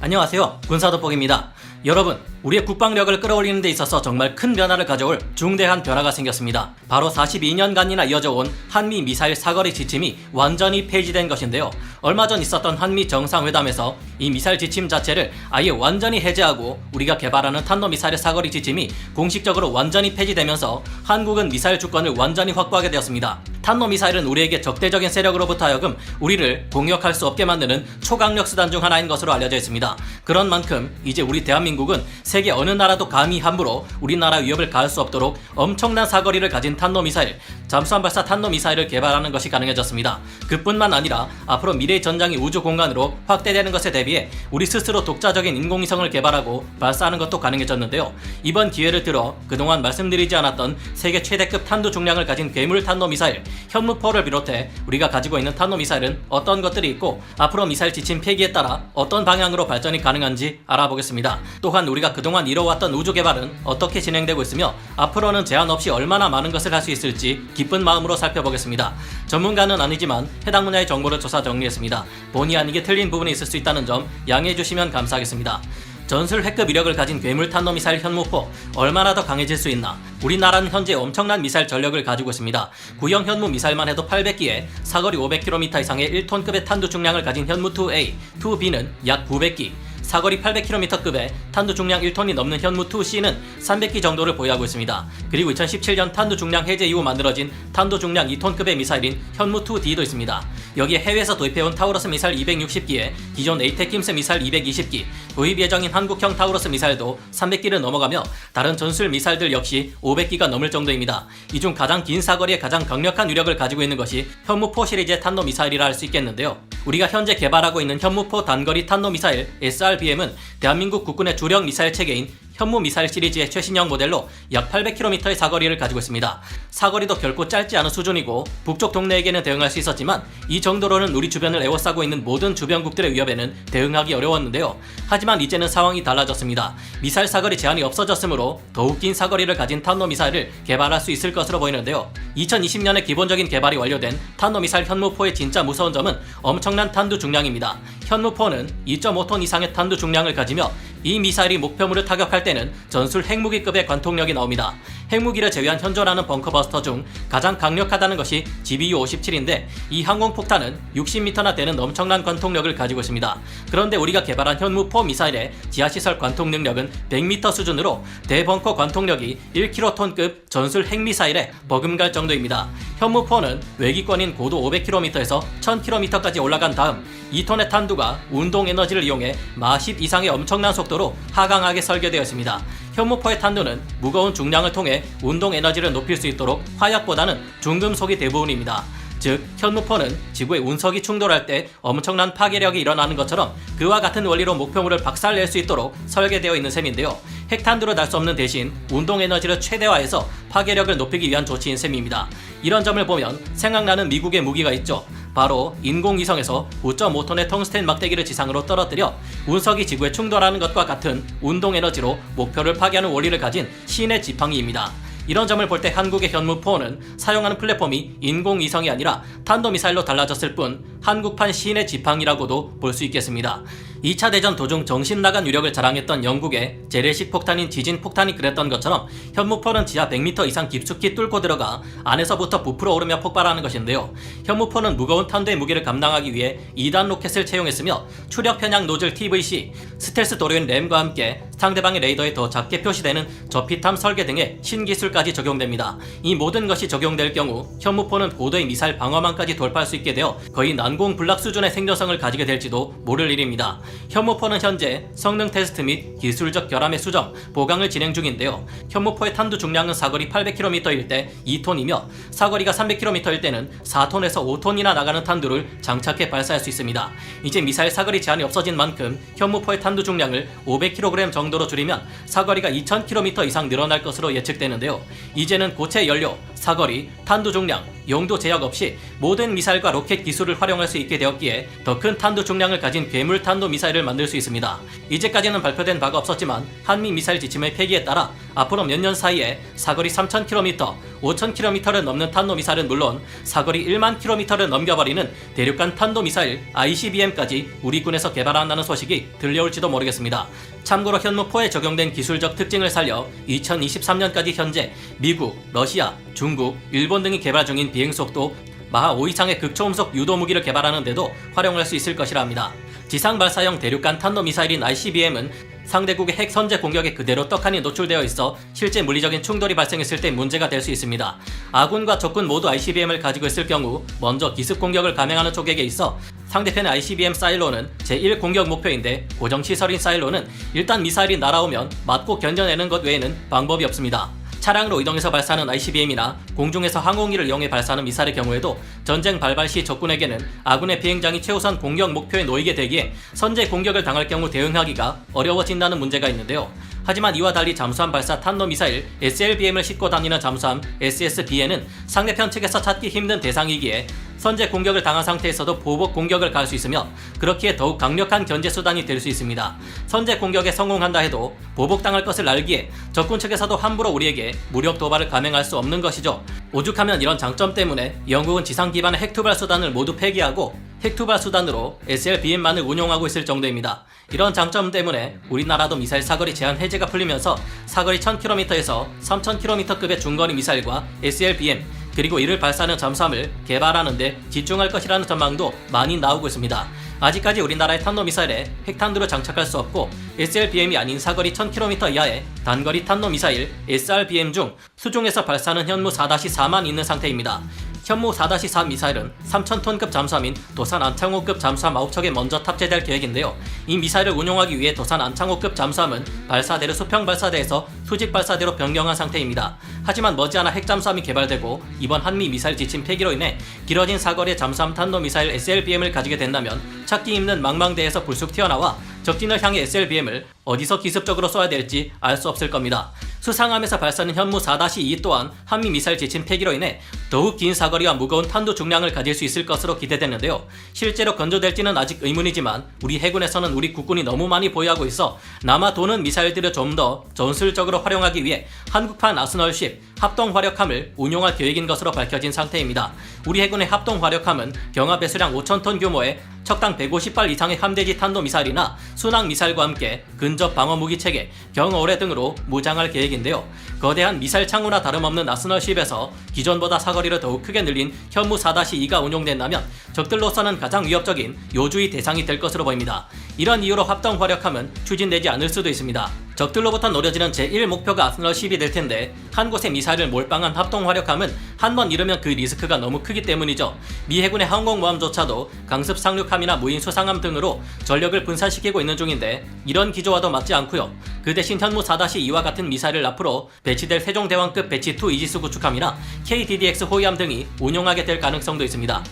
안녕하세요, 군사돋보기입니다. 여러분, 우리의 국방력을 끌어올리는 데 있어서 정말 큰 변화를 가져올 중대한 변화가 생겼습니다. 바로 42년간이나 이어져온 한미 미사일 사거리 지침이 완전히 폐지된 것인데요. 얼마 전 있었던 한미 정상회담에서 이 미사일 지침 자체를 아예 완전히 해제하고 우리가 개발하는 탄도미사일의 사거리 지침이 공식적으로 완전히 폐지되면서 한국은 미사일 주권을 완전히 확보하게 되었습니다. 탄도미사일은 우리에게 적대적인 세력으로부터 하여금 우리를 공격할 수 없게 만드는 초강력 수단 중 하나인 것으로 알려져 있습니다. 그런 만큼 이제 우리 대한민국은 세계 어느 나라도 감히 함부로 우리나라 위협을 가할 수 없도록 엄청난 사거리를 가진 탄도미사일, 잠수함 발사 탄도미사일을 개발하는 것이 가능해졌습니다. 그뿐만 아니라 앞으로 미래의 전장이 우주 공간으로 확대되는 것에 대비해 우리 스스로 독자적인 인공위성을 개발하고 발사하는 것도 가능해졌는데요. 이번 기회를 들어 그동안 말씀드리지 않았던 세계 최대급 탄두 중량을 가진 괴물 탄도미사일, 현무포를 비롯해 우리가 가지고 있는 탄도미사일은 어떤 것들이 있고 앞으로 미사일 지침 폐기에 따라 어떤 방향으로 발전이 가능한지 알아보겠습니다. 또한 우리가 그동안 이뤄왔던 우주 개발은 어떻게 진행되고 있으며 앞으로는 제한 없이 얼마나 많은 것을 할 수 있을지 기쁜 마음으로 살펴보겠습니다. 전문가는 아니지만 해당 분야의 정보를 조사 정리했습니다. 본의 아니게 틀린 부분이 있을 수 있다는 점 양해해 주시면 감사하겠습니다. 전술 핵급 위력을 가진 괴물 탄도미사일 현무포, 얼마나 더 강해질 수 있나? 우리나라는 현재 엄청난 미사일 전력을 가지고 있습니다. 구형 현무 미사일만 해도 800기에 사거리 500km 이상의 1톤급의 탄두 중량을 가진 현무2A, 2B는 약 900기, 사거리 800km급의 탄두 중량 1톤이 넘는 현무2C는 300기 정도를 보유하고 있습니다. 그리고 2017년 탄두 중량 해제 이후 만들어진 탄두 중량 2톤급의 미사일인 현무2D도 있습니다. 여기에 해외에서 도입해온 타우러스 미사일 260기에 기존 에이테킴스 미사일 220기, 도입 예정인 한국형 타우러스 미사일도 300기를 넘어가며 다른 전술 미사일들 역시 500기가 넘을 정도입니다. 이 중 가장 긴 사거리에 가장 강력한 위력을 가지고 있는 것이 현무4 시리즈의 탄도미사일이라 할 수 있겠는데요. 우리가 현재 개발하고 있는 현무4 단거리 탄도미사일 SRBM은 대한민국 국군의 주력 미사일 체계인 현무 미사일 시리즈의 최신형 모델로 약 800km의 사거리를 가지고 있습니다. 사거리도 결코 짧지 않은 수준이고 북쪽 동네에게는 대응할 수 있었지만 이 정도로는 우리 주변을 에워싸고 있는 모든 주변국들의 위협에는 대응하기 어려웠는데요. 하지만 이제는 상황이 달라졌습니다. 미사일 사거리 제한이 없어졌으므로 더욱 긴 사거리를 가진 탄도미사일을 개발할 수 있을 것으로 보이는데요. 2020년에 기본적인 개발이 완료된 탄도미사일 현무4의 진짜 무서운 점은 엄청난 탄두 중량입니다. 현무4는 2.5톤 이상의 탄두 중량을 가지며 이 미사일이 목표물을 타격할 때는 전술 핵무기급의 관통력이 나옵니다. 핵무기를 제외한 현존하는 벙커버스터 중 가장 강력하다는 것이 GBU-57인데 이 항공폭탄은 60m나 되는 엄청난 관통력을 가지고 있습니다. 그런데 우리가 개발한 현무4 미사일의 지하시설 관통 능력은 100m 수준으로 대벙커 관통력이 1kg급 전술 핵미사일에 버금갈 정도입니다. 현무4는 외기권인 고도 500km에서 1000km까지 올라간 다음 2톤의 탄두가 운동 에너지를 이용해 마 10 이상의 엄청난 속도로 하강하게 설계되어 있습니다. 현무4의 탄두는 무거운 중량을 통해 운동 에너지를 높일 수 있도록 화약보다는 중금속이 대부분입니다. 즉, 현무4는 지구의 운석이 충돌할 때 엄청난 파괴력이 일어나는 것처럼 그와 같은 원리로 목표물을 박살낼 수 있도록 설계되어 있는 셈인데요. 핵탄두로 날 수 없는 대신 운동 에너지를 최대화해서 파괴력을 높이기 위한 조치인 셈입니다. 이런 점을 보면 생각나는 미국의 무기가 있죠. 바로 인공위성에서 5.5톤의 텅스텐 막대기를 지상으로 떨어뜨려 운석이 지구에 충돌하는 것과 같은 운동 에너지로 목표를 파괴하는 원리를 가진 신의 지팡이입니다. 이런 점을 볼 때 한국의 현무4는 사용하는 플랫폼이 인공위성이 아니라 탄도미사일로 달라졌을 뿐 한국판 신의 지팡이라고도 볼 수 있겠습니다. 2차 대전 도중 정신나간 위력을 자랑했던 영국의 재래식 폭탄인 지진폭탄이 그랬던 것처럼 현무4는 지하 100m 이상 깊숙이 뚫고 들어가 안에서부터 부풀어 오르며 폭발하는 것인데요. 현무4는 무거운 탄두의 무게를 감당하기 위해 2단 로켓을 채용했으며 추력 편향 노즐 TVC, 스텔스 도료인 램과 함께 상대방의 레이더에 더 작게 표시되는 저피탐 설계 등의 신기술까지 적용됩니다. 이 모든 것이 적용될 경우 현무4는 고도의 미사일 방어망까지 돌파할 수 있게 되어 거의 난공불락 수준의 생존성을 가지게 될지도 모를 일입니다. 현무4는 현재 성능 테스트 및 기술적 결함의 수정, 보강을 진행 중인데요. 현무4의 탄두 중량은 사거리 800km일 때 2톤이며 사거리가 300km일 때는 4톤에서 5톤이나 나가는 탄두를 장착해 발사할 수 있습니다. 이제 미사일 사거리 제한이 없어진 만큼 현무4의 탄두 중량을 500kg 정도로 줄이면 사거리가 2000km 이상 늘어날 것으로 예측되는데요. 이제는 고체 연료, 사거리, 탄두 중량, 용도 제약 없이 모든 미사일과 로켓 기술을 활용할 수 있게 되었기에 더 큰 탄두 중량을 가진 괴물 탄도 미사일을 만들 수 있습니다. 이제까지는 발표된 바가 없었지만 한미 미사일 지침의 폐기에 따라 앞으로 몇 년 사이에 사거리 3,000km, 5,000km를 넘는 탄도 미사일은 물론 사거리 1만 km를 넘겨버리는 대륙간 탄도 미사일 ICBM까지 우리 군에서 개발한다는 소식이 들려올지도 모르겠습니다. 참고로 현무4에 적용된 기술적 특징을 살려 2023년까지 현재 미국, 러시아, 중국, 일본 등이 개발 중인 비행속도 마하 5 이상의 극초음속 유도 무기를 개발하는 데도 활용할 수 있을 것이라 합니다. 지상 발사형 대륙간 탄도미사일인 ICBM은 상대국의 핵 선제 공격에 그대로 떡하니 노출되어 있어 실제 물리적인 충돌이 발생했을 때 문제가 될 수 있습니다. 아군과 적군 모두 ICBM을 가지고 있을 경우 먼저 기습 공격을 감행하는 쪽에게 있어 상대편의 ICBM 사일로는 제1 공격 목표인데 고정시설인 사일로는 일단 미사일이 날아오면 맞고 견뎌내는 것 외에는 방법이 없습니다. 차량으로 이동해서 발사하는 ICBM이나 공중에서 항공기를 이용해 발사하는 미사일의 경우에도 전쟁 발발 시 적군에게는 아군의 비행장이 최우선 공격 목표에 놓이게 되기에 선제 공격을 당할 경우 대응하기가 어려워진다는 문제가 있는데요. 하지만 이와 달리 잠수함 발사 탄도미사일 SLBM을 싣고 다니는 잠수함 SSB에는 상대편 측에서 찾기 힘든 대상이기에 선제 공격을 당한 상태에서도 보복 공격을 가할 수 있으며 그렇기에 더욱 강력한 견제 수단이 될 수 있습니다. 선제 공격에 성공한다 해도 보복당할 것을 알기에 적군 측에서도 함부로 우리에게 무력 도발을 감행할 수 없는 것이죠. 오죽하면 이런 장점 때문에 영국은 지상 기반의 핵투발 수단을 모두 폐기하고 핵투발 수단으로 SLBM만을 운용하고 있을 정도입니다. 이런 장점 때문에 우리나라도 미사일 사거리 제한 해제가 풀리면서 사거리 1000km에서 3000km급의 중거리 미사일과 SLBM 그리고 이를 발사하는 잠수함을 개발하는 데 집중할 것이라는 전망도 많이 나오고 있습니다. 아직까지 우리나라의 탄도미사일에 핵탄두를 장착할 수 없고 SLBM이 아닌 사거리 1000km 이하의 단거리 탄도미사일 SRBM 중 수중에서 발사하는 현무 4-4만 있는 상태입니다. 현무 4-4 미사일은 3,000톤급 잠수함인 도산 안창호급 잠수함 9척에 먼저 탑재될 계획인데요. 이 미사일을 운용하기 위해 도산 안창호급 잠수함은 발사대를 수평 발사대에서 수직 발사대로 변경한 상태입니다. 하지만 머지않아 핵잠수함이 개발되고 이번 한미 미사일 지침 폐기로 인해 길어진 사거리의 잠수함 탄도미사일 SLBM을 가지게 된다면 찾기 힘든 망망대에서 불쑥 튀어나와 적진을 향해 SLBM을 어디서 기습적으로 쏘아야 될지 알 수 없을 겁니다. 수상함에서 발사하는 현무 4-2 또한 한미 미사일 지침 폐기로 인해 더욱 긴 사거리와 무거운 탄두 중량을 가질 수 있을 것으로 기대되는데요. 실제로 건조될지는 아직 의문이지만 우리 해군에서는 우리 국군이 너무 많이 보유하고 있어 남아 도는 미사일들을 좀 더 전술적으로 활용하기 위해 한국판 아스널10 합동화력함을 운용할 계획인 것으로 밝혀진 상태입니다. 우리 해군의 합동화력함은 경하 배수량 5,000톤 규모의 척당 150발 이상의 함대지 탄도미사일이나 순항미사일과 함께 근접 방어무기 체계, 경어오래 등으로 무장할 계획인데요. 거대한 미사일 창호나 다름없는 아스널10에서 기존보다 사거리를 더욱 크게 늘린 현무 4-2가 운용된다면 적들로서는 가장 위협적인 요주의 대상이 될 것으로 보입니다. 이런 이유로 합동화력함은 추진되지 않을 수도 있습니다. 적들로부터 노려지는 제1 목표가 아스널10이 될 텐데 한 곳에 미사일을 몰빵한 합동화력함은 한 번 잃으면 그 리스크가 너무 크기 때문이죠. 미 해군의 항공모함조차도 강습 상륙함이나 무인 수상함 등으로 전력을 분산시키고 있는 중인데 이런 기조와도 맞지 않고요. 그 대신 현무 4-2와 같은 미사일을 앞으로 배치될 세종대왕급 배치2 이지스 구축함이나 KDDX 호위함 등이 운용하게 될 가능성도 있습니다.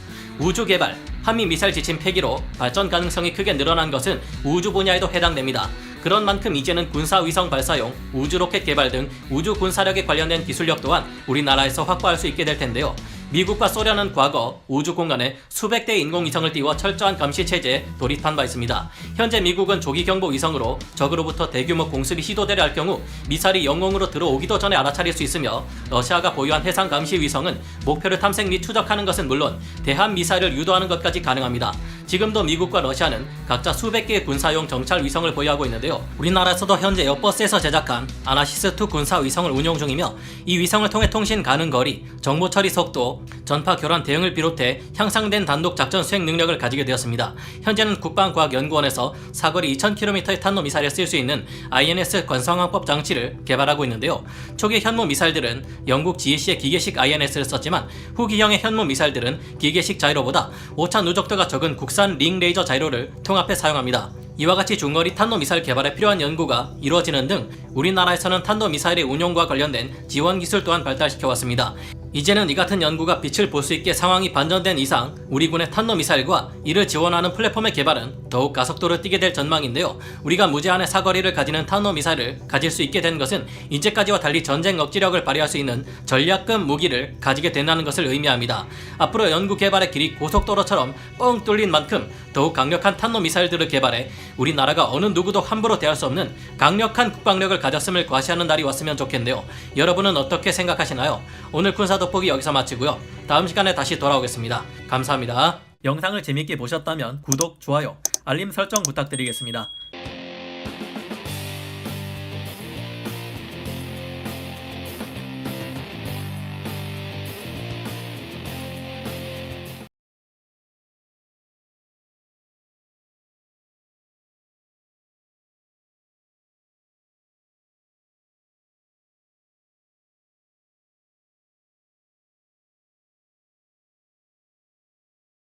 우주 개발, 한미 미사일 지침 폐기로 발전 가능성이 크게 늘어난 것은 우주 분야에도 해당됩니다. 그런 만큼 이제는 군사위성 발사용, 우주 로켓 개발 등 우주 군사력에 관련된 기술력 또한 우리나라에서 확보할 수 있게 될 텐데요. 미국과 소련은 과거 우주 공간에 수백 대의 인공위성을 띄워 철저한 감시 체제에 돌입한 바 있습니다. 현재 미국은 조기 경보 위성으로 적으로부터 대규모 공습이 시도되려 할 경우 미사일이 영공으로 들어오기도 전에 알아차릴 수 있으며 러시아가 보유한 해상 감시 위성은 목표를 탐색 및 추적하는 것은 물론 대한 미사일을 유도하는 것까지 가능합니다. 지금도 미국과 러시아는 각자 수백 개의 군사용 정찰 위성을 보유하고 있는데요. 우리나라에서도 현재 에어버스에서 제작한 아나시스2 군사 위성을 운용 중이며 이 위성을 통해 통신 가능 거리, 정보 처리 속도, 전파 교란 대응을 비롯해 향상된 단독 작전 수행 능력을 가지게 되었습니다. 현재는 국방과학연구원에서 사거리 2000km의 탄도미사일에 쓸 수 있는 INS 관성항법 장치를 개발하고 있는데요. 초기 현무 미사일들은 영국 GEC의 기계식 INS를 썼지만 후기형의 현무 미사일들은 기계식 자이로보다 오차 누적도가 적은 국산 링 레이저 자이로를 통합해 사용합니다. 이와 같이 중거리 탄도미사일 개발에 필요한 연구가 이루어지는 등 우리나라에서는 탄도미사일의 운용과 관련된 지원 기술 또한 발달시켜왔습니다. 이제는 이 같은 연구가 빛을 볼 수 있게 상황이 반전된 이상 우리 군의 탄도미사일과 이를 지원하는 플랫폼의 개발은 더욱 가속도를 띠게 될 전망인데요. 우리가 무제한의 사거리를 가지는 탄도미사일을 가질 수 있게 된 것은 이제까지와 달리 전쟁 억지력을 발휘할 수 있는 전략급 무기를 가지게 된다는 것을 의미합니다. 앞으로 연구 개발의 길이 고속도로처럼 뻥 뚫린 만큼 더욱 강력한 탄도미사일들을 개발해 우리나라가 어느 누구도 함부로 대할 수 없는 강력한 국방력을 가졌음을 과시하는 날이 왔으면 좋겠는데요. 여러분은 어떻게 생각하시나요? 오늘 군사 돋보기 여기서 마치고요. 다음 시간에 다시 돌아오겠습니다. 감사합니다. 영상을 재밌게 보셨다면 구독, 좋아요, 알림 설정 부탁드리겠습니다.